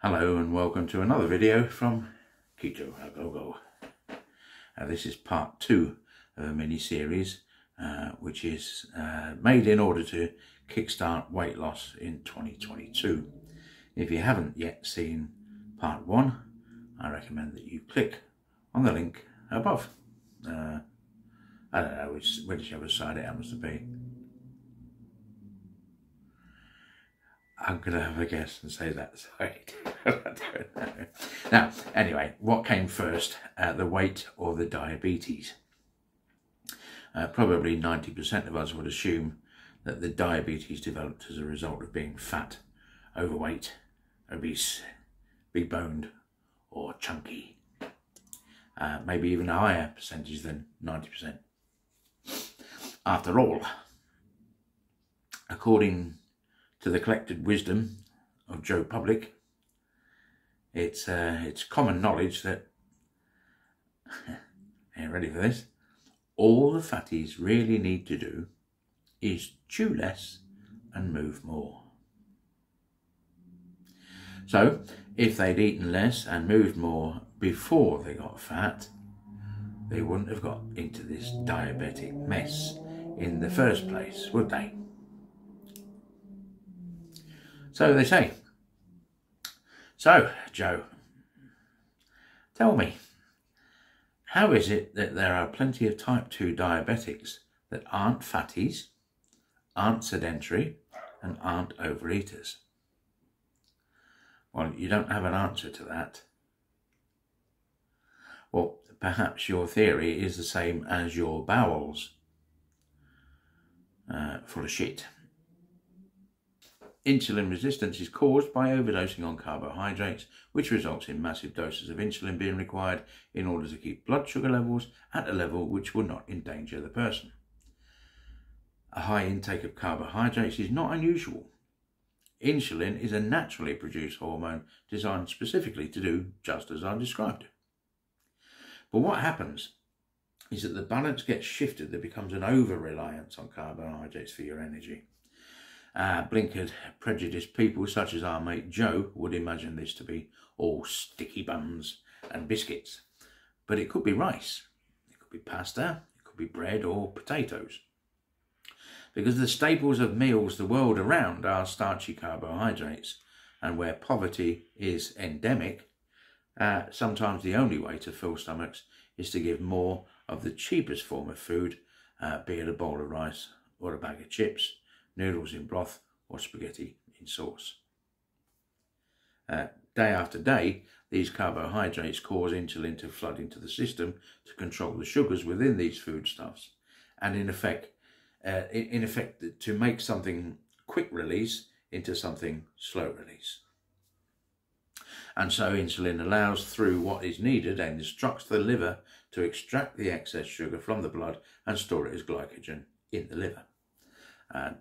Hello and welcome to another video from KETO A Go Go. This is part 2 of a mini-series which is made in order to kickstart weight loss in 2022. If you haven't yet seen part 1, I recommend that you click on the link above. I don't know whichever side it happens to be. I'm going to have a guess and say that side. I don't know. Now, anyway, what came first, the weight or the diabetes? Probably 90% of us would assume that the diabetes developed as a result of being fat, overweight, obese, big-boned or chunky. Maybe even a higher percentage than 90%. After all, according to the collected wisdom of Joe Public, it's common knowledge that, are you ready for this? All the fatties really need to do is chew less and move more. So, if they'd eaten less and moved more before they got fat, they wouldn't have got into this diabetic mess in the first place, would they? So they say. So, Joe, tell me, how is it that there are plenty of type 2 diabetics that aren't fatties, aren't sedentary, and aren't overeaters? Well, you don't have an answer to that. Well, perhaps your theory is the same as your bowels, full of shit. Insulin resistance is caused by overdosing on carbohydrates, which results in massive doses of insulin being required in order to keep blood sugar levels at a level which would not endanger the person. A high intake of carbohydrates is not unusual. Insulin is a naturally produced hormone designed specifically to do just as I described. But what happens is that the balance gets shifted. There becomes an over-reliance on carbohydrates for your energy. Blinkered, prejudiced people such as our mate Joe would imagine this to be all sticky buns and biscuits. But it could be rice, it could be pasta, it could be bread or potatoes. Because the staples of meals the world around are starchy carbohydrates, and where poverty is endemic, sometimes the only way to fill stomachs is to give more of the cheapest form of food, be it a bowl of rice or a bag of chips, noodles in broth or spaghetti in sauce. Day after day, these carbohydrates cause insulin to flood into the system to control the sugars within these foodstuffs, and in effect to make something quick release into something slow release. And so insulin allows through what is needed and instructs the liver to extract the excess sugar from the blood and store it as glycogen in the liver.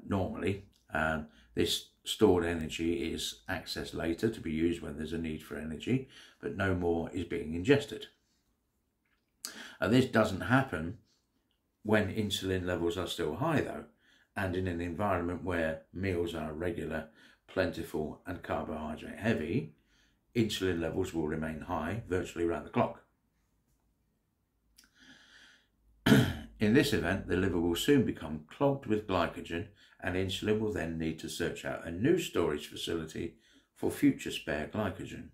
Normally, this stored energy is accessed later to be used when there's a need for energy, but no more is being ingested. This doesn't happen when insulin levels are still high though, and in an environment where meals are regular, plentiful and carbohydrate heavy, insulin levels will remain high virtually around the clock. In this event, the liver will soon become clogged with glycogen, and insulin will then need to search out a new storage facility for future spare glycogen.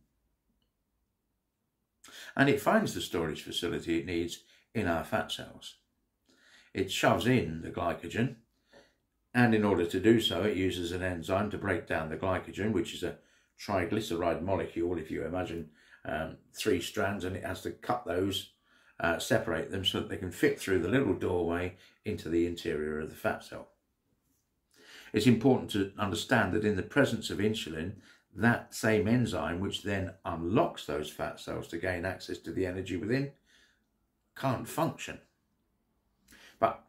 And it finds the storage facility it needs in our fat cells. It shoves in the glycogen, and in order to do so, it uses an enzyme to break down the glycogen, which is a triglyceride molecule. If you imagine 3 strands, and it has to cut those, separate them so that they can fit through the little doorway into the interior of the fat cell. It's important to understand that in the presence of insulin, that same enzyme, which then unlocks those fat cells to gain access to the energy within, can't function. But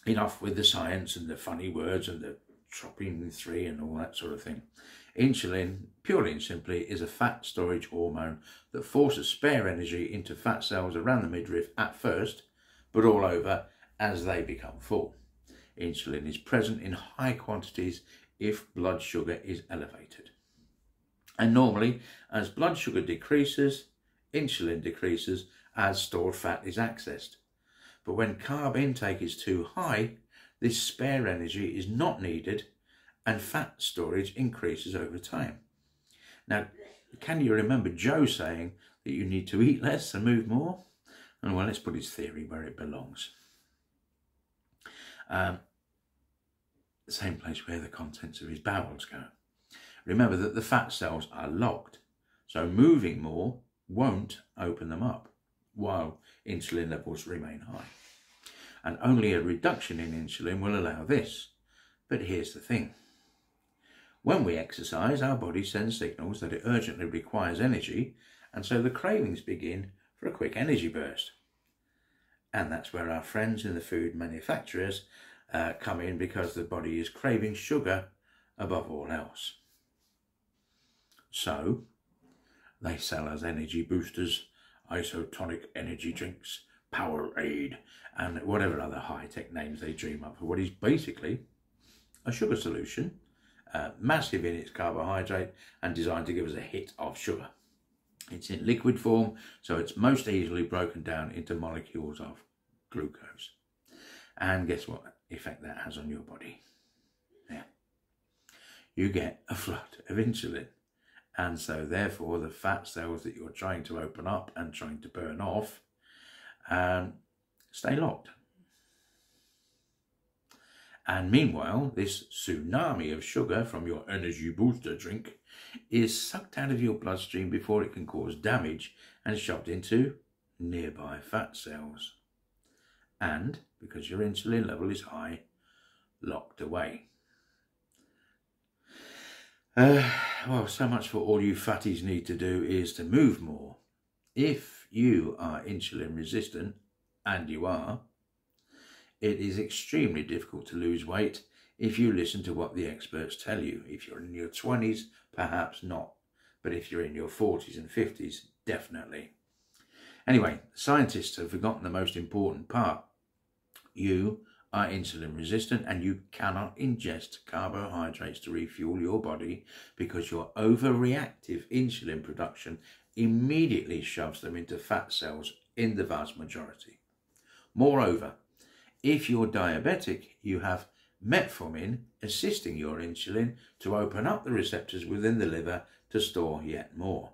enough with the science and the funny words and the chopping 3 and all that sort of thing. Insulin, purely and simply, is a fat storage hormone that forces spare energy into fat cells around the midriff at first, but all over as they become full. Insulin is present in high quantities if blood sugar is elevated. And normally, as blood sugar decreases, insulin decreases as stored fat is accessed. But when carb intake is too high, this spare energy is not needed and fat storage increases over time. Now, can you remember Joe saying that you need to eat less and move more? And well, let's put his theory where it belongs. The same place where the contents of his bowels go. Remember that the fat cells are locked, so moving more won't open them up while insulin levels remain high. And only a reduction in insulin will allow this. But here's the thing. When we exercise, our body sends signals that it urgently requires energy, and so the cravings begin for a quick energy burst. And that's where our friends in the food manufacturers come in, because the body is craving sugar above all else. So they sell us energy boosters, isotonic energy drinks, Powerade, and whatever other high-tech names they dream up for what is basically a sugar solution, massive in its carbohydrate and designed to give us a hit of sugar. It's in liquid form, so it's most easily broken down into molecules of glucose. And guess what effect that has on your body? Yeah. You get a flood of insulin. And so therefore the fat cells that you're trying to open up and trying to burn off stay locked. And meanwhile, this tsunami of sugar from your energy booster drink is sucked out of your bloodstream before it can cause damage and shoved into nearby fat cells. And, because your insulin level is high, locked away. Well, so much for all you fatties need to do is to move more. If you are insulin resistant, and you are, it is extremely difficult to lose weight if you listen to what the experts tell you. If you're in your 20s, perhaps not. But if you're in your 40s and 50s, definitely. Anyway, scientists have forgotten the most important part. You are insulin resistant and you cannot ingest carbohydrates to refuel your body, because your overreactive insulin production immediately shoves them into fat cells in the vast majority. Moreover, if you're diabetic, you have metformin assisting your insulin to open up the receptors within the liver to store yet more.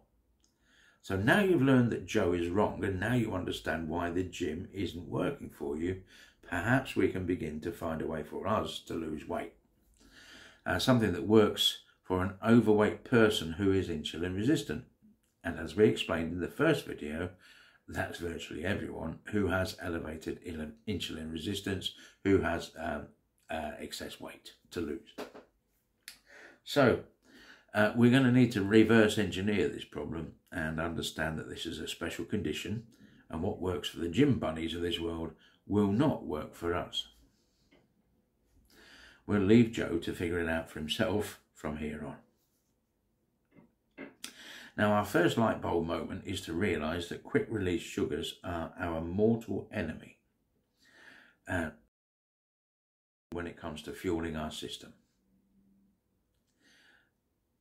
So now you've learned that Joe is wrong, and now you understand why the gym isn't working for you. Perhaps we can begin to find a way for us to lose weight. Something that works for an overweight person who is insulin resistant. And as we explained in the first video, that's virtually everyone who has elevated insulin resistance, who has excess weight to lose. So we're going to need to reverse engineer this problem and understand that this is a special condition, and what works for the gym bunnies of this world will not work for us. We'll leave Joe to figure it out for himself from here on. Now, our first light bulb moment is to realise that quick release sugars are our mortal enemy when it comes to fueling our system.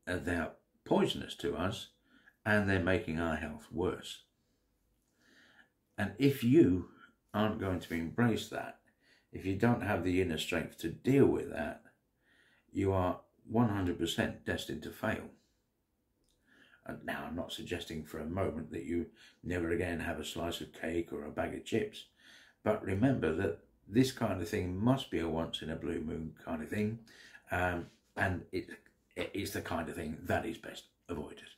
They're poisonous to us, and they're making our health worse. And if you aren't going to embrace that, if you don't have the inner strength to deal with that, you are 100% destined to fail. And now, I'm not suggesting for a moment that you never again have a slice of cake or a bag of chips, but remember that this kind of thing must be a once in a blue moon kind of thing, and it is the kind of thing that is best avoided.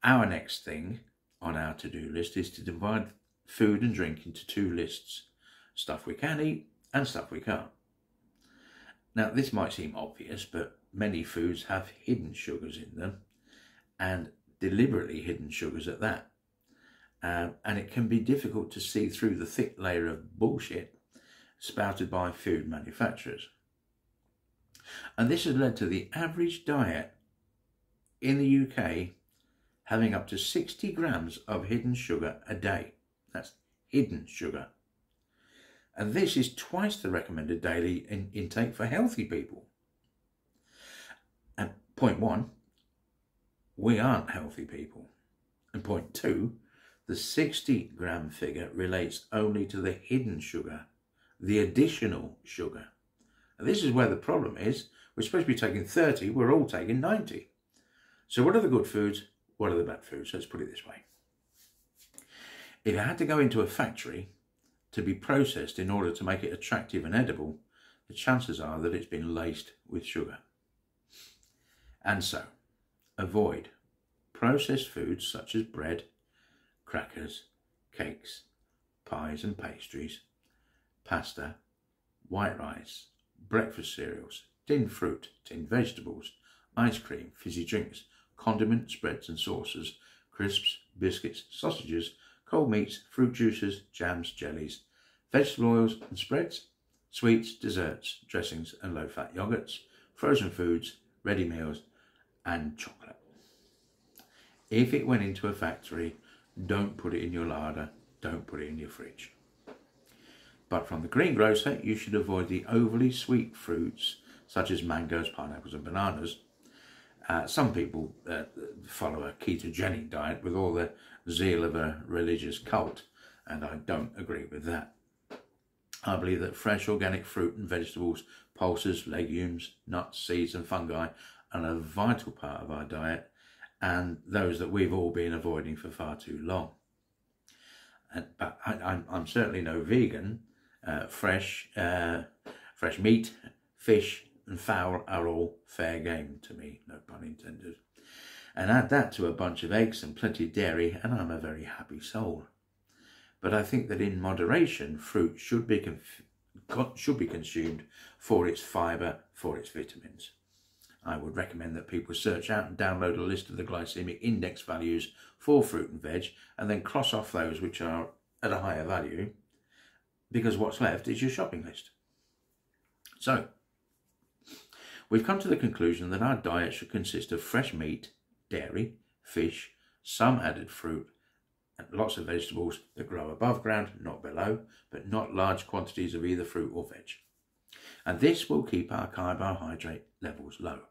Our next thing on our to-do list is to divide food and drink into two lists: stuff we can eat and stuff we can't. Now, this might seem obvious, but many foods have hidden sugars in them, and deliberately hidden sugars at that. And it can be difficult to see through the thick layer of bullshit spouted by food manufacturers. And this has led to the average diet in the UK having up to 60 grams of hidden sugar a day. That's hidden sugar. And this is twice the recommended daily intake for healthy people. And Point one, we aren't healthy people. And point two, the 60 gram figure relates only to the hidden sugar, the additional sugar. And this is where the problem is. We're supposed to be taking 30, we're all taking 90. So what are the good foods? What are the bad foods? Let's put it this way. If it had to go into a factory to be processed in order to make it attractive and edible, the chances are that it's been laced with sugar. And so, avoid processed foods such as bread, crackers, cakes, pies and pastries, pasta, white rice, breakfast cereals, tinned fruit, tinned vegetables, ice cream, fizzy drinks, condiments, spreads and sauces, crisps, biscuits, sausages, cold meats, fruit juices, jams, jellies, vegetable oils and spreads, sweets, desserts, dressings and low-fat yogurts, frozen foods, ready meals and chocolate. If it went into a factory, don't put it in your larder, don't put it in your fridge. But from the greengrocer, you should avoid the overly sweet fruits such as mangoes, pineapples and bananas. Some people follow a ketogenic diet with all the zeal of a religious cult, and I don't agree with that. I believe that fresh organic fruit and vegetables, pulses, legumes, nuts, seeds and fungi are a vital part of our diet, and those that we've all been avoiding for far too long. But I'm certainly no vegan. Fresh meat, fish and fowl are all fair game to me, no pun intended. And add that to a bunch of eggs and plenty of dairy and I'm a very happy soul. But I think that in moderation, fruit should be consumed for its fibre, for its vitamins. I would recommend that people search out and download a list of the glycemic index values for fruit and veg and then cross off those which are at a higher value, because what's left is your shopping list. So, we've come to the conclusion that our diet should consist of fresh meat, dairy, fish, some added fruit, and lots of vegetables that grow above ground, not below, but not large quantities of either fruit or veg. And this will keep our carbohydrate levels low.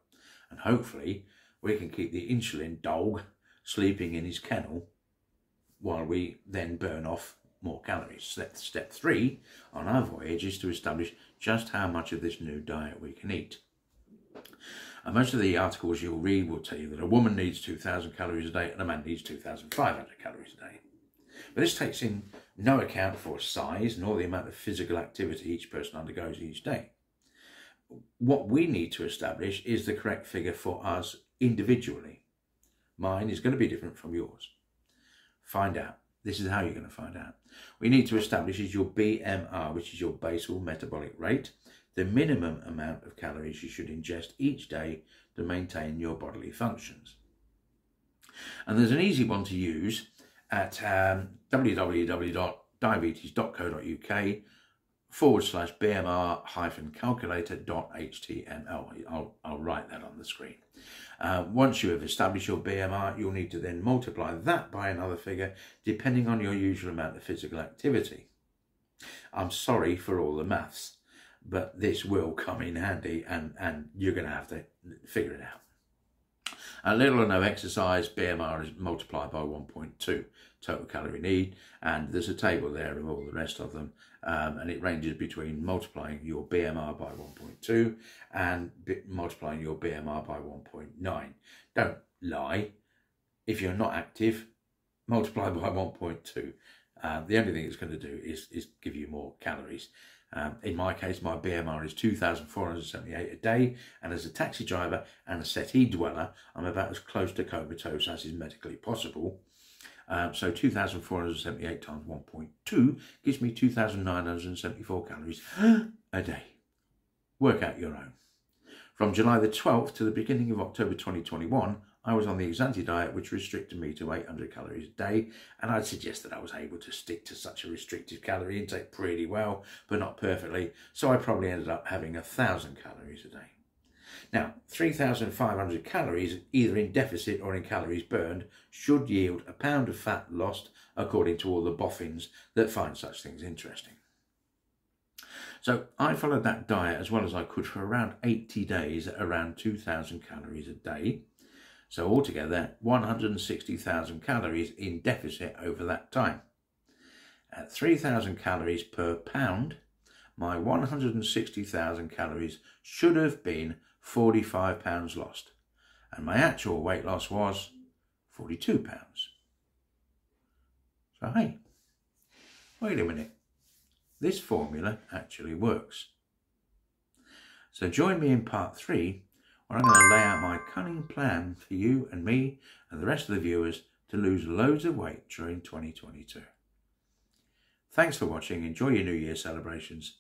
And hopefully we can keep the insulin dog sleeping in his kennel while we then burn off more calories. Step 3 on our voyage is to establish just how much of this new diet we can eat. And most of the articles you'll read will tell you that a woman needs 2,000 calories a day and a man needs 2,500 calories a day. But this takes in no account for size nor the amount of physical activity each person undergoes each day. What we need to establish is the correct figure for us individually. Mine is going to be different from yours. Find out. This is how you're going to find out. We need to establish is your BMR, which is your basal metabolic rate, the minimum amount of calories you should ingest each day to maintain your bodily functions. And there's an easy one to use at www.diabetes.co.uk/BMR-calculator.html. I'll write that on the screen. Once you have established your BMR, you'll need to then multiply that by another figure depending on your usual amount of physical activity. I'm sorry for all the maths, but this will come in handy and you're going to have to figure it out. A little or no exercise, BMR is multiplied by 1.2 total calorie need, and there's a table there of all the rest of them, and it ranges between multiplying your BMR by 1.2 and multiplying your BMR by 1.9. Don't lie. If you're not active, multiply by 1.2. The only thing it's going to do is give you more calories. In my case, my BMR is 2,478 a day, and as a taxi driver and a settee dweller, I'm about as close to comatose as is medically possible. So 2,478 times 1.2 gives me 2,974 calories a day. Work out your own. From July the 12th to the beginning of October 2021, I was on the Xanthi diet, which restricted me to 800 calories a day, and I'd suggest that I was able to stick to such a restricted calorie intake pretty well, but not perfectly, so I probably ended up having 1,000 calories a day. Now, 3,500 calories, either in deficit or in calories burned, should yield a pound of fat lost, according to all the boffins that find such things interesting. So I followed that diet as well as I could for around 80 days at around 2,000 calories a day. So altogether, 160,000 calories in deficit over that time. At 3,000 calories per pound, my 160,000 calories should have been 45 pounds lost. And my actual weight loss was 42 pounds. So hey, wait a minute. This formula actually works. So join me in part 3, where I'm going to lay out my cunning plan for you and me and the rest of the viewers to lose loads of weight during 2022. Thanks for watching. Enjoy your New Year celebrations.